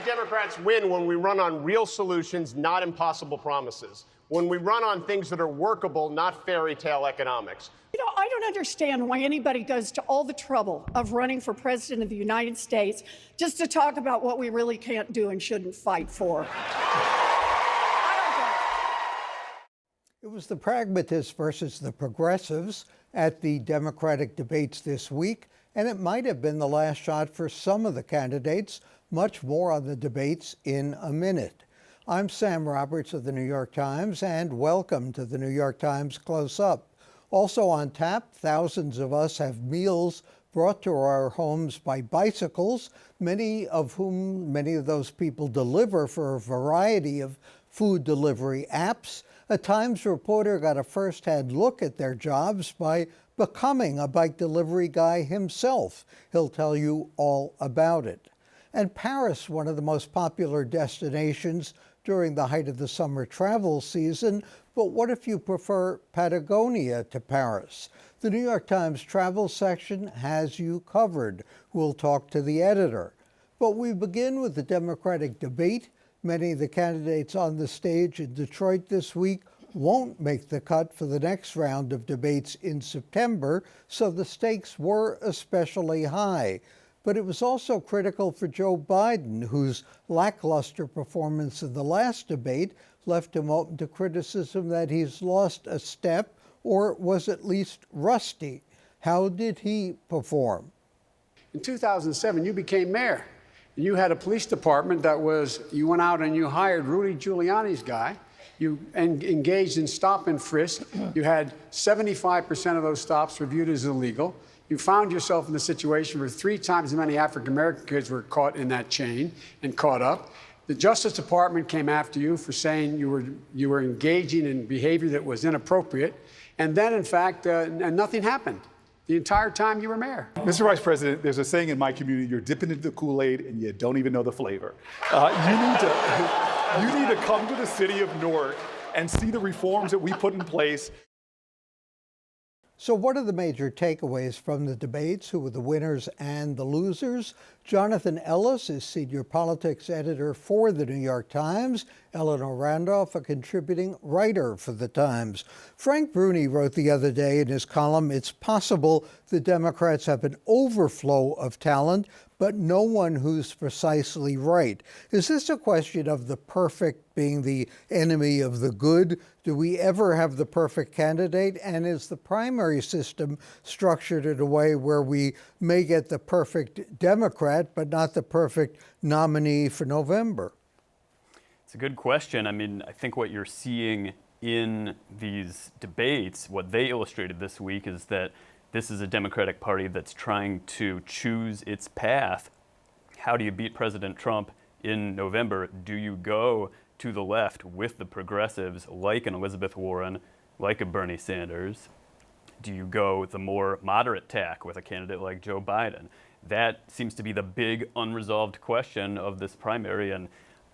think Democrats win when we run on real solutions, not impossible promises. When we run on things that are workable, not fairy tale economics. You know, I don't understand why anybody goes to all the trouble of running for president of the United States just to talk about what we really can't do and shouldn't fight for. It was the pragmatists versus the progressives at the Democratic debates this week, and it might have been the last shot for some of the candidates. Much more on the debates in a minute. I'm Sam Roberts of the New York Times, and welcome to the New York Times Close Up. Also on tap, thousands of us have meals brought to our homes by bicycles, many of those people deliver for a variety of food delivery apps. A Times reporter got a first-hand look at their jobs by becoming a bike delivery guy himself. He'll tell you all about it. And Paris, one of the most popular destinations during the height of the summer travel season. But what if you prefer Patagonia to Paris? The New York Times travel section has you covered. We'll talk to the editor. But we begin with the Democratic debate. Many of the candidates on the stage in Detroit this week won't make the cut for the next round of debates in September, so the stakes were especially high. But it was also critical for Joe Biden, whose lackluster performance in the last debate left him open to criticism that he's lost a step or was at least rusty. How did he perform? In 2007, you became mayor. You had a police department you went out and you hired Rudy Giuliani's guy. You engaged in stop and frisk. You had 75% of those stops reviewed as illegal. You found yourself in a situation where 3 times as many African-American kids were caught in that chain and caught up. The Justice Department came after you for saying you were engaging in behavior that was inappropriate. And then, in fact, nothing happened the entire time you were mayor. Mr. Vice President, there's a saying in my community, you're dipping into the Kool-Aid and you don't even know the flavor. You need to come to the city of Newark and see the reforms that we put in place. So what are the major takeaways from the debates? Who were the winners and the losers? Jonathan Ellis is senior politics editor for the New York Times. Eleanor Randolph, a contributing writer for the Times. Frank Bruni wrote the other day in his column, it's possible the Democrats have an overflow of talent, but no one who's precisely right. Is this a question of the perfect being the enemy of the good? Do we ever have the perfect candidate? And is the primary system structured in a way where we may get the perfect Democrat, but not the perfect nominee for November? It's a good question. I mean, I think what you're seeing in these debates, what they illustrated this week, is that this is a Democratic Party that's trying to choose its path. How do you beat President Trump in November? Do you go to the left with the progressives like an Elizabeth Warren, like a Bernie Sanders? Do you go the more moderate tack with a candidate like Joe Biden? That seems to be the big unresolved question of this primary, and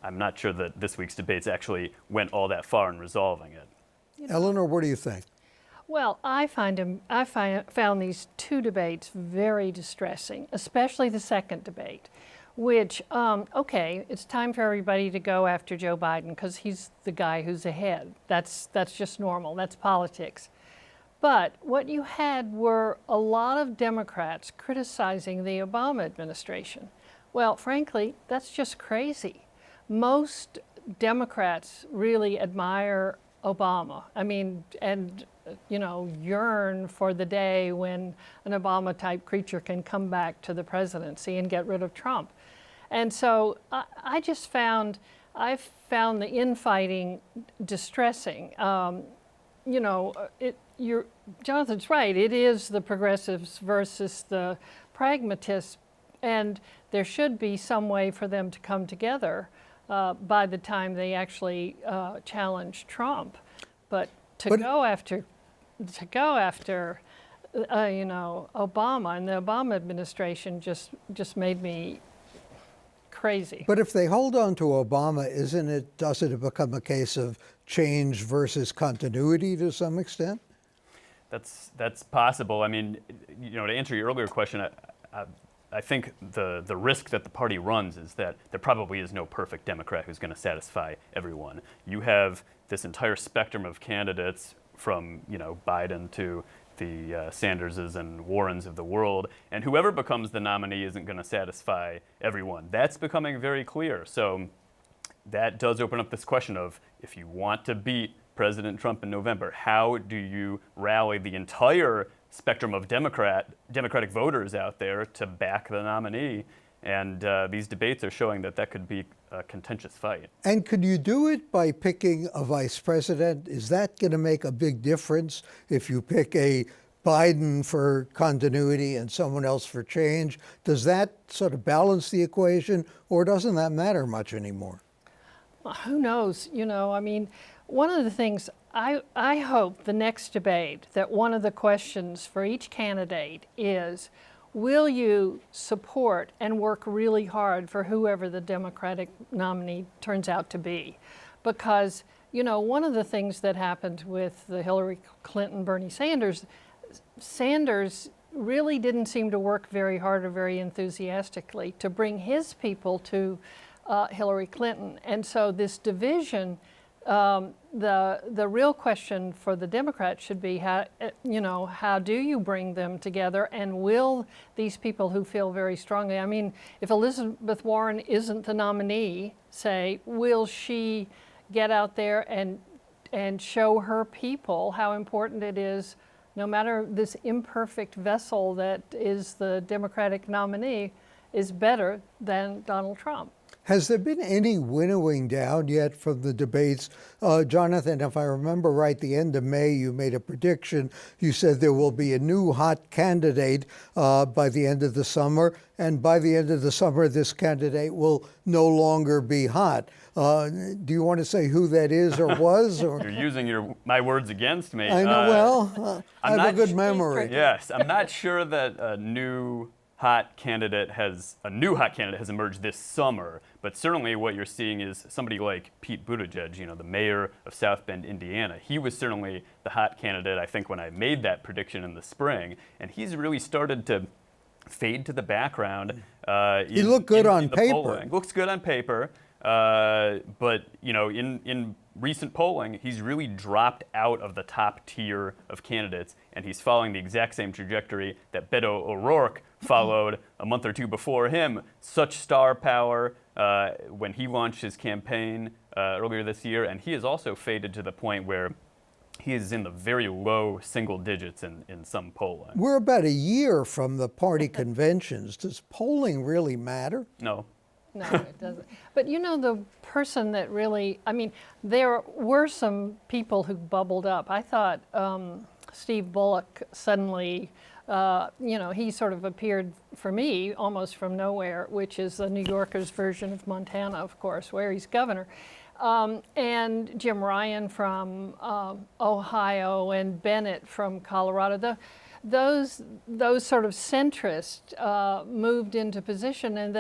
I'm not sure that this week's debates actually went all that far in resolving it. Eleanor, what do you think? Well, I found these 2 debates very distressing, especially the second debate, which, okay, it's time for everybody to go after Joe Biden because he's the guy who's ahead. That's just normal. That's politics. But what you had were a lot of Democrats criticizing the Obama administration. Well, frankly, that's just crazy. Most Democrats really admire Obama. I mean, and yearn for the day when an Obama-type creature can come back to the presidency and get rid of Trump. And so I found the infighting distressing. Jonathan's right. It is the progressives versus the pragmatists, and there should be some way for them to come together by the time they actually challenge Trump. But to go after Obama and the Obama administration just made me crazy. But if they hold on to Obama, doesn't it become a case of change versus continuity to some extent? That's possible. I mean, to answer your earlier question, I think the risk that the party runs is that there probably is no perfect Democrat who's going to satisfy everyone. You have this entire spectrum of candidates from, Biden to the Sanderses and Warrens of the world, and whoever becomes the nominee isn't going to satisfy everyone. That's becoming very clear. So that does open up this question of, if you want to beat President Trump in November, how do you rally the entire spectrum of Democratic voters out there to back the nominee? And these debates are showing that could be a contentious fight. And could you do it by picking a vice president? Is that going to make a big difference if you pick a Biden for continuity and someone else for change? Does that sort of balance the equation, or doesn't that matter much anymore? Well, who knows? One of the things I hope the next debate, that one of the questions for each candidate is, will you support and work really hard for whoever the Democratic nominee turns out to be? Because, one of the things that happened with the Hillary Clinton, Bernie Sanders really didn't seem to work very hard or very enthusiastically to bring his people to Hillary Clinton. And so this division, the real question for the Democrats should be how do you bring them together, and will these people who feel very strongly, if Elizabeth Warren isn't the nominee, say, will she get out there and show her people how important it is, no matter this imperfect vessel that is the Democratic nominee, is better than Donald Trump? Has there been any winnowing down yet from the debates? Jonathan, if I remember right, the end of May, you made a prediction. You said there will be a new hot candidate by the end of the summer, and by the end of the summer, this candidate will no longer be hot. Do you want to say who that is or was? Or? You're using my words against me. I know, I have a good memory. Yes, I'm not sure that a new hot candidate has emerged this summer, but certainly what you're seeing is somebody like Pete Buttigieg, the mayor of South Bend, Indiana. He was certainly the hot candidate, I think, when I made that prediction in the spring, and he's really started to fade to the background. He looked good on paper. Polling. Looks good on paper, but in recent polling, he's really dropped out of the top tier of candidates, and he's following the exact same trajectory that Beto O'Rourke followed a month or two before him. Such star power when he launched his campaign earlier this year, and he has also faded to the point where he is in the very low single digits in some polling. We're about a year from the party conventions. Does polling really matter? No. No, it doesn't. But the person that really, there were some people who bubbled up. I thought Steve Bullock suddenly, he sort of appeared for me almost from nowhere, which is the New Yorker's version of Montana, of course, where he's governor. And Jim Ryan from Ohio and Bennett from Colorado. Those sort of centrists moved into position, and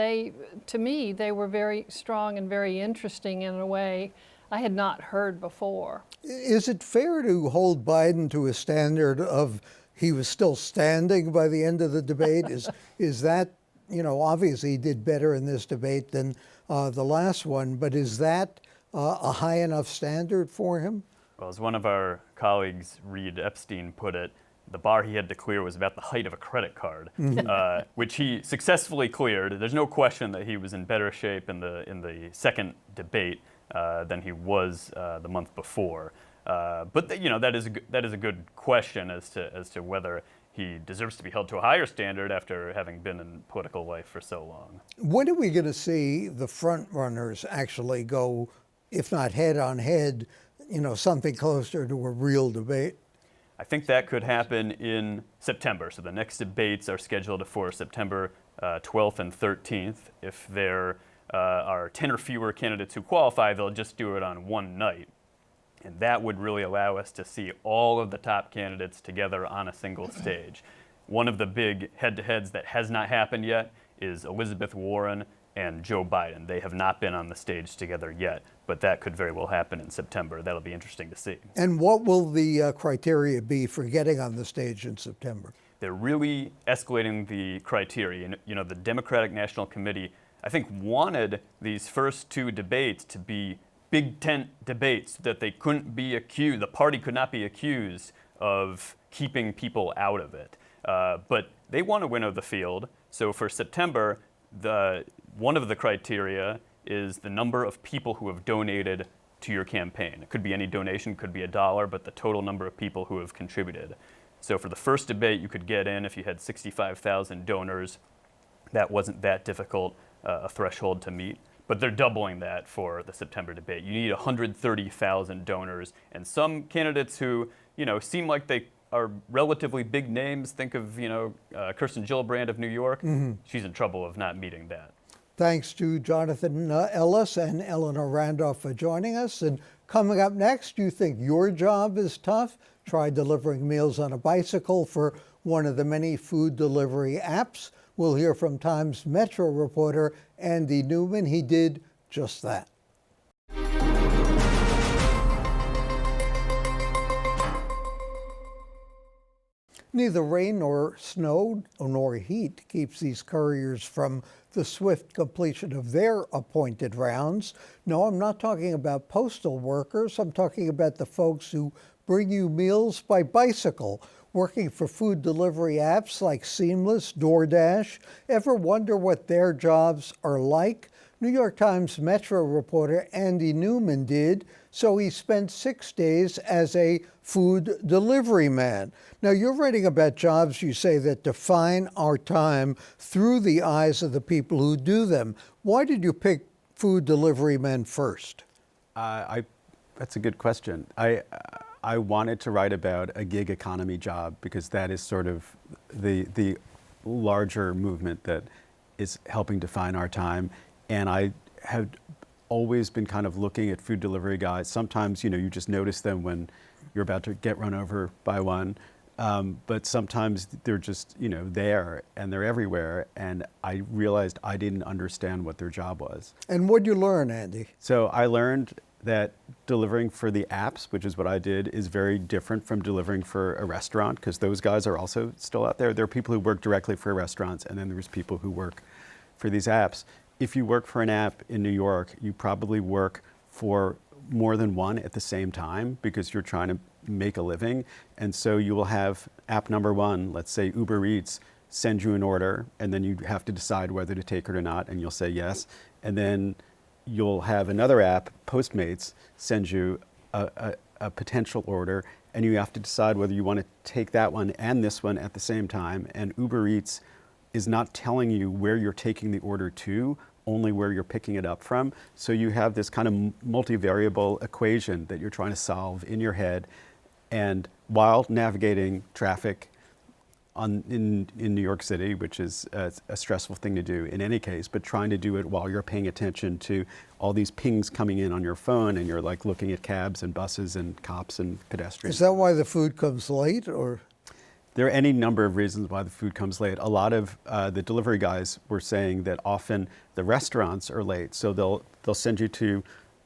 to me, they were very strong and very interesting in a way I had not heard before. Is it fair to hold Biden to a standard of he was still standing by the end of the debate? Is that, obviously he did better in this debate than the last one, but is that a high enough standard for him? Well, as one of our colleagues, Reed Epstein, put it, the bar he had to clear was about the height of a credit card, which he successfully cleared. There's no question that he was in better shape in the second debate than he was the month before. But that is a good question as to whether he deserves to be held to a higher standard after having been in political life for so long. When are we going to see the front runners actually go, if not head on head, something closer to a real debate? I think that could happen in September. So the next debates are scheduled for September 12th and 13th. If there are 10 or fewer candidates who qualify, they'll just do it on one night. And that would really allow us to see all of the top candidates together on a single stage. One of the big head-to-heads that has not happened yet is Elizabeth Warren and Joe Biden. They have not been on the stage together yet, but that could very well happen in September. That'll be interesting to see. And what will the criteria be for getting on the stage in September? they're really escalating the criteria. And, you know, the Democratic National Committee, I think, wanted these first two debates to be big tent debates so that they couldn't be accused, the party could not be accused of keeping people out of it. But they want to winnow the field. So for September, one of the criteria is the number of people who have donated to your campaign. It could be any donation, could be $1, but the total number of people who have contributed. So for the first debate, you could get in if you had 65,000 donors. That wasn't that difficult a threshold to meet. But they're doubling that for the September debate. You need 130,000 donors, and some candidates who, you know, seem like they are relatively big names. Think of, you know, Kirsten Gillibrand of New York. She's in trouble of not meeting that. Thanks to Jonathan Ellis and Eleanor Randolph for joining us. And coming up next, you think your job is tough? Try delivering meals on a bicycle for one of the many food delivery apps. We'll hear from Times Metro reporter Andy Newman. He did just that. Neither rain nor snow nor heat keeps these couriers from the swift completion of their appointed rounds. No, I'm not talking about postal workers. I'm talking about the folks who bring you meals by bicycle, working for food delivery apps like Seamless, DoorDash. Ever wonder what their jobs are like? New York Times Metro reporter Andy Newman did, so he spent 6 days as a food delivery man. Now, you're writing about jobs, you say, that define our time through the eyes of the people who do them. Why did you pick food delivery men first? That's a good question. I wanted to write about a gig economy job because that is sort of the larger movement that is helping define our time. And I have always been kind of looking at food delivery guys. Sometimes, you know, you just notice them when you're about to get run over by one. But sometimes they're just, you know, there and they're everywhere. And I realized I didn't understand what their job was. And what'd you learn, Andy? So I learned that delivering for the apps, which is what I did, is very different from delivering for a restaurant, because those guys are also still out there. There are people who work directly for restaurants, and then there's people who work for these apps. If you work for an app in New York, you probably work for more than one at the same time because you're trying to make a living. And so you will have app number one, let's say Uber Eats, send you an order, and then you have to decide whether to take it or not, and you'll say yes. And then you'll have another app, Postmates, send you a potential order, and you have to decide whether you want to take that one and this one at the same time. And Uber Eats is not telling you where you're taking the order to, only where you're picking it up from. So you have this kind of multivariable equation that you're trying to solve in your head, and while navigating traffic in New York City, which is a stressful thing to do in any case, but trying to do it while you're paying attention to all these pings coming in on your phone, and you're like looking at cabs and buses and cops and pedestrians. Is that why the food comes late, or? There are any number of reasons why the food comes late. A lot of the delivery guys were saying that often the restaurants are late. So they'll send you to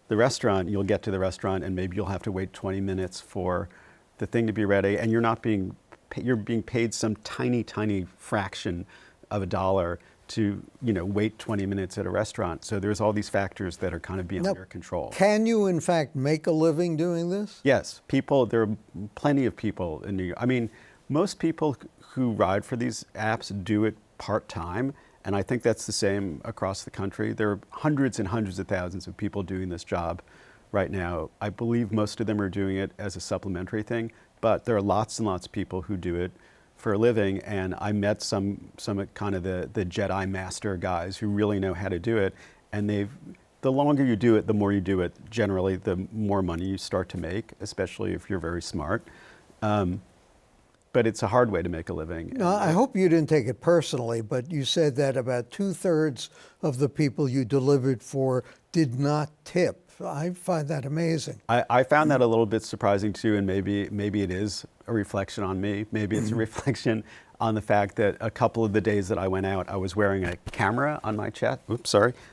the restaurant, you'll get to the restaurant, and maybe you'll have to wait 20 minutes for the thing to be ready, and you're being paid some tiny, tiny fraction of $1 to, you know, wait 20 minutes at a restaurant. So there's all these factors that are kind of beyond your control. Can you, in fact, make a living doing this? Yes, there are plenty of people in New York. I mean, most people who ride for these apps do it part-time, and I think that's the same across the country. There are hundreds and hundreds of thousands of people doing this job right now. I believe most of them are doing it as a supplementary thing, but there are lots and lots of people who do it for a living, and I met some kind of the Jedi Master guys who really know how to do it, and the longer you do it, the more you do it, generally the more money you start to make, especially if you're very smart. But it's a hard way to make a living. No, I hope you didn't take it personally, but you said that about 2/3 of the people you delivered for did not tip. I find that amazing. I found that a little bit surprising too, and maybe it is a reflection on me. Maybe it's a reflection on the fact that a couple of the days that I went out, I was wearing a camera on my chest.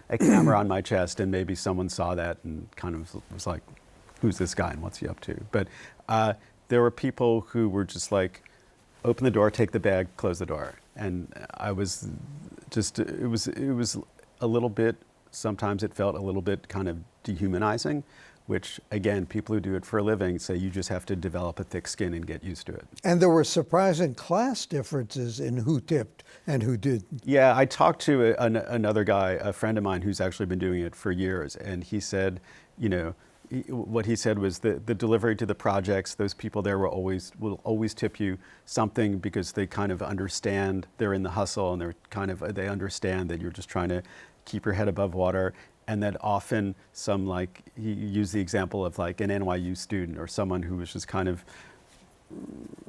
A camera on my chest, and maybe someone saw that and kind of was like, "Who's this guy and what's he up to?" But there were people who were just like open the door, take the bag, close the door. And I was just, it was a little bit, sometimes it felt a little bit kind of dehumanizing, which again, people who do it for a living say you just have to develop a thick skin and get used to it. And there were surprising class differences in who tipped and who didn't. Yeah, I talked to another guy, a friend of mine who's actually been doing it for years, and he said, you know, what he said was the delivery to the projects, those people there will always tip you something because they kind of understand, they're in the hustle and they understand that you're just trying to keep your head above water. And that often some, like, he used the example of like an NYU student or someone who was just kind of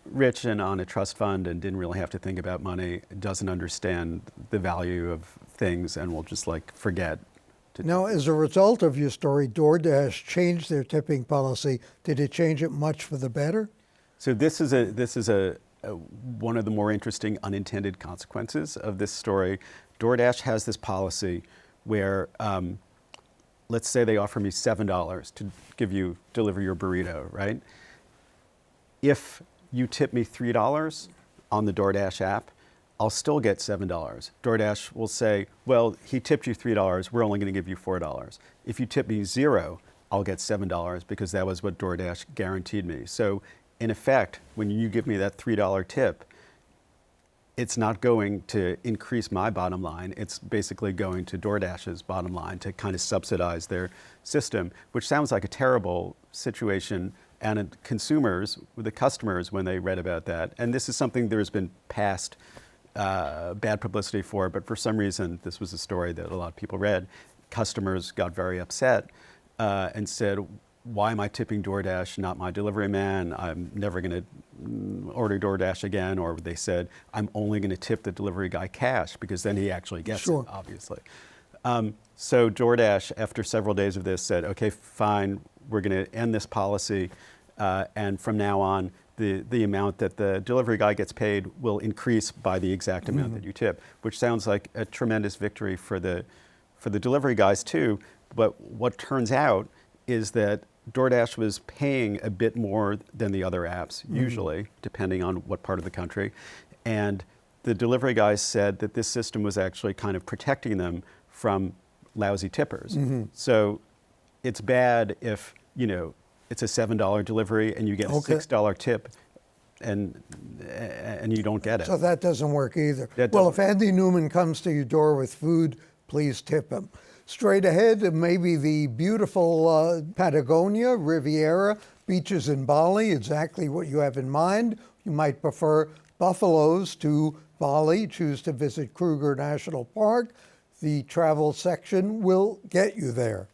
rich and on a trust fund and didn't really have to think about money, doesn't understand the value of things and will just like forget. Now, as a result of your story, DoorDash changed their tipping policy. Did it change it much for the better? So this is one of the more interesting unintended consequences of this story. DoorDash has this policy where, let's say they offer me $7 to deliver your burrito, right? If you tip me $3 on the DoorDash app, I'll still get $7. DoorDash will say, well, he tipped you $3, we're only going to give you $4. If you tip me $0, I'll get $7 because that was what DoorDash guaranteed me. So in effect, when you give me that $3 tip, it's not going to increase my bottom line. It's basically going to DoorDash's bottom line to kind of subsidize their system, which sounds like a terrible situation. And consumers, the customers, when they read about that, and this is something there's been past bad publicity for, but for some reason, this was a story that a lot of people read. Customers got very upset and said, why am I tipping DoorDash, not my delivery man? I'm never going to order DoorDash again. Or they said, I'm only going to tip the delivery guy cash because then he actually gets it, obviously. So DoorDash, after several days of this, said, okay, fine, we're going to end this policy. And from now on, the amount that the delivery guy gets paid will increase by the exact amount that you tip, which sounds like a tremendous victory for the delivery guys too. But what turns out is that DoorDash was paying a bit more than the other apps, usually, depending on what part of the country. And the delivery guys said that this system was actually kind of protecting them from lousy tippers. So it's bad if, you know, it's a $7 delivery and you get a $6 tip and you don't get it. So that doesn't work either. Well, if Andy Newman comes to your door with food, please tip him. Straight ahead, maybe the beautiful Patagonia, Riviera, beaches in Bali, exactly what you have in mind. You might prefer buffaloes to Bali, choose to visit Kruger National Park. The travel section will get you there.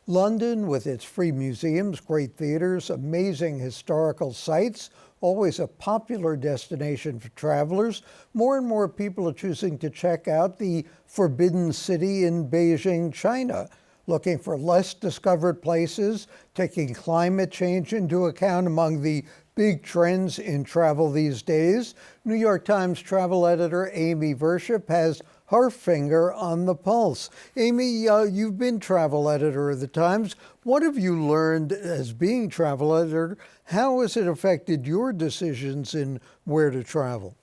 London, with its free museums, great theaters, amazing historical sites, always a popular destination for travelers. More and more people are choosing to check out the Forbidden City in Beijing, China, looking for less discovered places, taking climate change into account among the big trends in travel these days. New York Times travel editor Amy Virshup has her finger on the pulse. Amy, you've been travel editor of the Times. What have you learned as being travel editor? How has it affected your decisions in where to travel?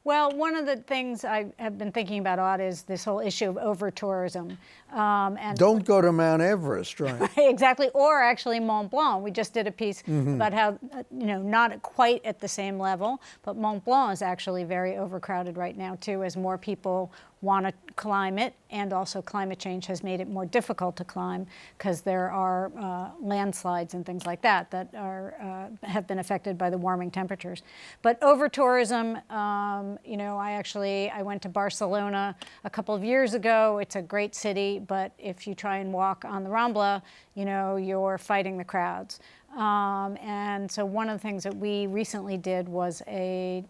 Well, one of the things I have been thinking about a lot is this whole issue of over-tourism. And don't go to Mount Everest, right? Exactly, or actually Mont Blanc. We just did a piece about how, not quite at the same level, but Mont Blanc is actually very overcrowded right now, too, as more people want to climb it, and also climate change has made it more difficult to climb because there are landslides and things like that that are have been affected by the warming temperatures. But over-tourism, I went to Barcelona a couple of years ago. It's a great city, but if you try and walk on the Rambla, you're fighting the crowds. And so one of the things that we recently did was a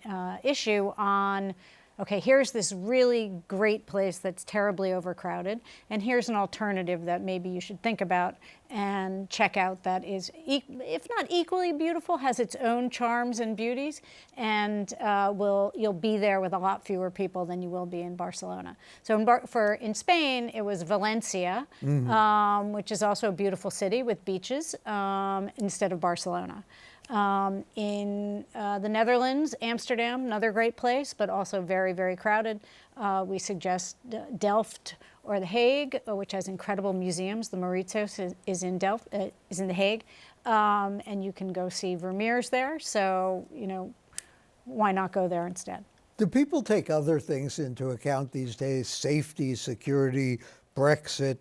issue on okay, here's this really great place that's terribly overcrowded, and here's an alternative that maybe you should think about and check out that is, if not equally beautiful, has its own charms and beauties, and you'll be there with a lot fewer people than you will be in Barcelona. So in Spain, it was Valencia, which is also a beautiful city with beaches, instead of Barcelona. In the Netherlands, Amsterdam, another great place, but also very, very crowded. We suggest Delft or The Hague, which has incredible museums. The Mauritshuis is in The Hague, and you can go see Vermeers there. So, why not go there instead? Do people take other things into account these days? Safety, security, Brexit,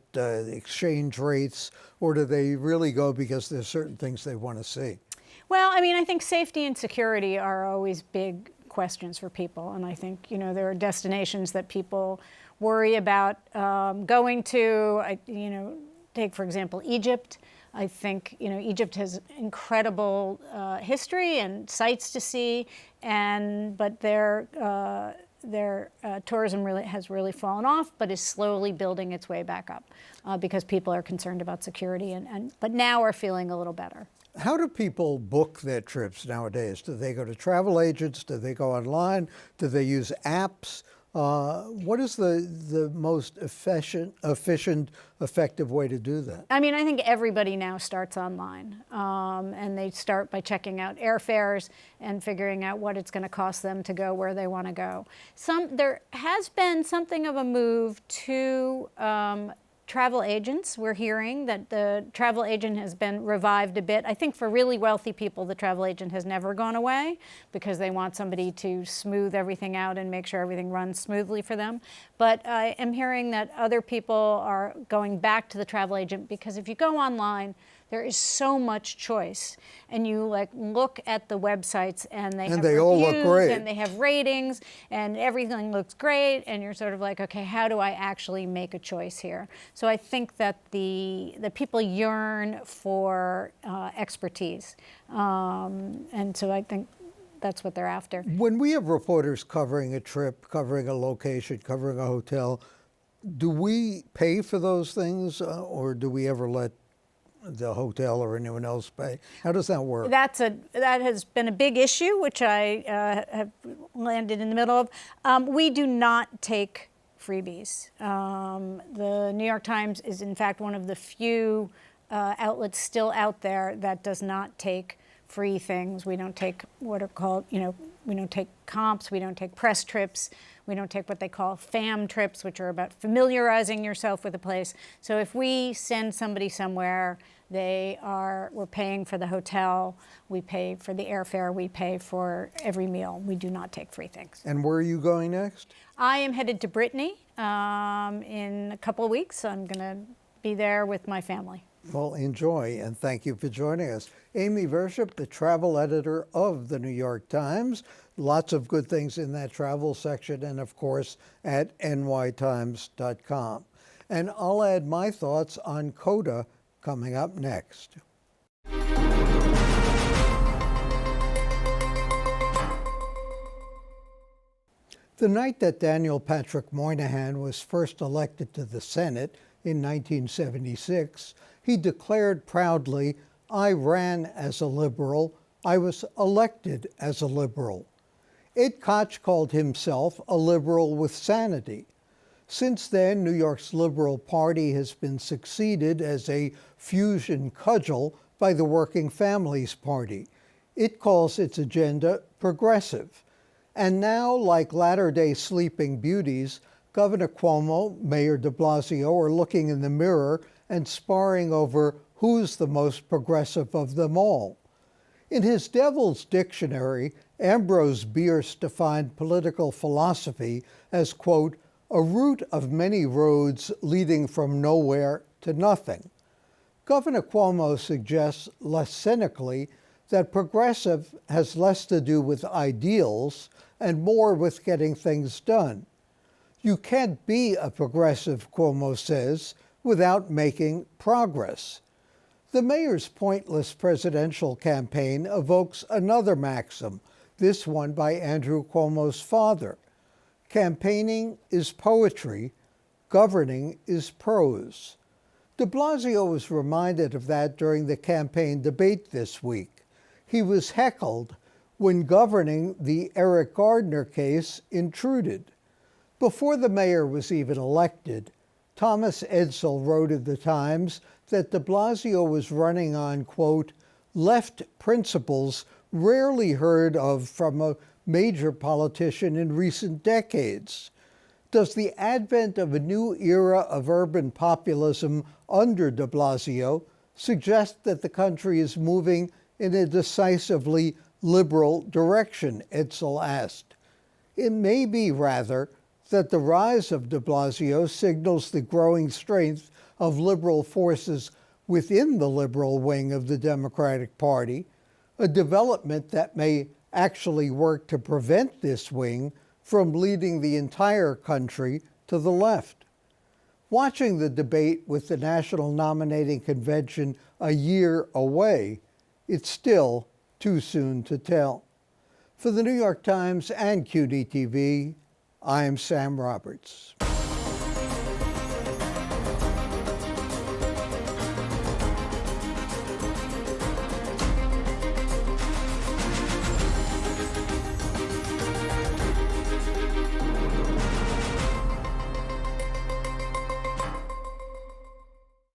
exchange rates, or do they really go because there's certain things they want to see? Well, I mean, I think safety and security are always big questions for people. And I think, there are destinations that people worry about going to. Take, for example, Egypt. I think, Egypt has incredible history and sights to see, but their tourism has really fallen off, but is slowly building its way back up because people are concerned about security, but now are feeling a little better. How do people book their trips nowadays? Do they go to travel agents? Do they go online? Do they use apps? What is the most efficient, effective way to do that? I mean, I think everybody now starts online, and they start by checking out airfares and figuring out what it's going to cost them to go where they want to go. There has been something of a move to travel agents. We're hearing that the travel agent has been revived a bit. I think for really wealthy people, the travel agent has never gone away because they want somebody to smooth everything out and make sure everything runs smoothly for them. But I am hearing that other people are going back to the travel agent because if you go online, there is so much choice, and you look at the websites, and they have reviews, all look great, and they have ratings, and everything looks great, and you're sort of like, okay, how do I actually make a choice here? So I think that the people yearn for expertise, and so I think that's what they're after. When we have reporters covering a trip, covering a location, covering a hotel, do we pay for those things, or do we ever let the hotel or anyone else pay? How does that work? That has been a big issue, which I have landed in the middle of. We do not take freebies. The New York Times is, in fact, one of the few outlets still out there that does not take free things. We don't take what are called, we don't take comps, we don't take press trips, we don't take what they call fam trips, which are about familiarizing yourself with a place. So if we send somebody somewhere, we're paying for the hotel, we pay for the airfare, we pay for every meal. We do not take free things. And where are you going next? I am headed to Brittany in a couple of weeks. I'm going to be there with my family. Well, enjoy, and thank you for joining us. Amy Virshup, the travel editor of the New York Times. Lots of good things in that travel section, and of course at nytimes.com. And I'll add my thoughts on CODA coming up next. The night that Daniel Patrick Moynihan was first elected to the Senate in 1976, he declared proudly, "I ran as a liberal, I was elected as a liberal." Ed Koch called himself a liberal with sanity. Since then, New York's Liberal Party has been succeeded as a fusion cudgel by the Working Families Party. It calls its agenda progressive. And now, like latter-day Sleeping Beauties, Governor Cuomo, Mayor de Blasio are looking in the mirror and sparring over who's the most progressive of them all. In his Devil's Dictionary, Ambrose Bierce defined political philosophy as, quote, a route of many roads leading from nowhere to nothing. Governor Cuomo suggests, less cynically, that progressive has less to do with ideals and more with getting things done. You can't be a progressive, Cuomo says, without making progress. The mayor's pointless presidential campaign evokes another maxim, this one by Andrew Cuomo's father. Campaigning is poetry, governing is prose. De Blasio was reminded of that during the campaign debate this week. He was heckled when governing the Eric Gardner case intruded. Before the mayor was even elected, Thomas Edsall wrote in the Times that de Blasio was running on, quote, left principles rarely heard of from a major politician in recent decades. Does the advent of a new era of urban populism under de Blasio suggest that the country is moving in a decisively liberal direction, Edsall asked. It may be, rather, that the rise of de Blasio signals the growing strength of liberal forces within the liberal wing of the Democratic Party, a development that may actually work to prevent this wing from leading the entire country to the left. Watching the debate with the National Nominating Convention a year away, it's still too soon to tell. For the New York Times and QDTV, I'm Sam Roberts.